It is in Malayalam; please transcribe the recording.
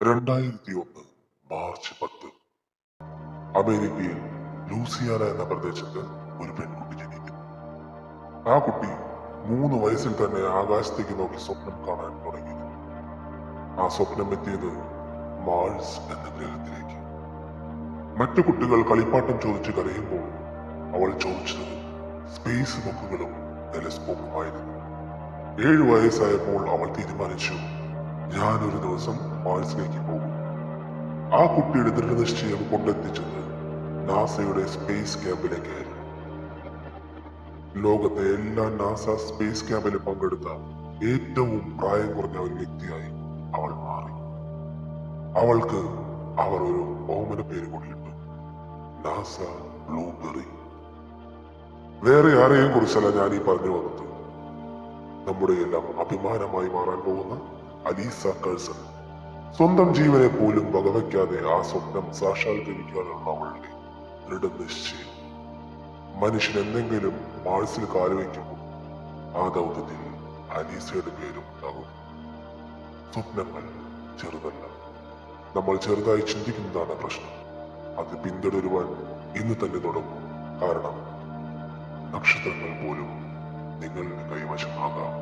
2001 മാർച്ച് 10 അമേരിക്കയിൽ ലൂസിയാന എന്ന പ്രദേശത്ത് ഒരു പെൺകുട്ടി ജനിക്കുന്നു. ആ കുട്ടി 3 വയസ്സിൽ തന്നെ ആകാശത്തേക്ക് നോക്കി സ്വപ്നം കാണാൻ തുടങ്ങിയിരുന്നു. ആ സ്വപ്നം എത്തിയത് മാൾസ് എന്ന ഗ്രഹത്തിലേക്ക്. മറ്റു കുട്ടികൾ കളിപ്പാട്ടം ചോദിച്ചു കരയുമ്പോൾ അവൾ ചോദിച്ചത് സ്പേസ് ബുക്കുകളും ടെലസ്കോപ്പുമായിരുന്നു. 7 വയസ്സായപ്പോൾ അവൾ തീരുമാനിച്ചു, ഞാനൊരു ദിവസം മാൾസിലേക്ക് പോകും. ആ കുട്ടിയുടെ ദൃഢനിശ്ചയം കൊണ്ടെത്തിച്ചത് നാസയുടെ സ്പേസ് ക്യാമ്പിലേക്കായിരുന്നു. ലോകത്തെ എല്ലാ നാസ സ്പേസ് ക്യാമ്പിലും പങ്കെടുത്ത ഏറ്റവും പ്രായം കുറഞ്ഞ ഒരു വ്യക്തിയായി അവൾ മാറി. അവൾക്ക് അവർ ഒരു ഓമന പേര് കൂടിയിട്ടു, നാസ ബ്ലൂബെറി. വേറെ ആരെയും കുറിച്ചല്ല ഞാൻ ഈ പറഞ്ഞു വന്നത്. നമ്മുടെ എല്ലാം അഭിമാനമായി മാറാൻ പോകുന്ന അലീസ കഴ്സൺ. സ്വന്തം ജീവനെ പോലും വകവയ്ക്കാതെ ആ സ്വപ്നം സാക്ഷാത്കരിക്കാനുള്ള അവളുടെ ദൃഢനിശ്ചയം. മനുഷ്യൻ എന്തെങ്കിലും മാൾസിൽ കാലുവയ്ക്കുമ്പോൾ ആ ദൗത്യത്തിൽ അലീസയുടെ പേരും ഉണ്ടാകും. സ്വപ്നങ്ങൾ ചെറുതല്ല, നമ്മൾ ചെറുതായി ചിന്തിക്കുന്നതാണ് പ്രശ്നം. അത് പിന്തുടരുവാൻ ഇന്ന് തന്നെ തുടങ്ങും. കാരണം നക്ഷത്രങ്ങൾ പോലും നിങ്ങളുടെ കൈവശമാകാം.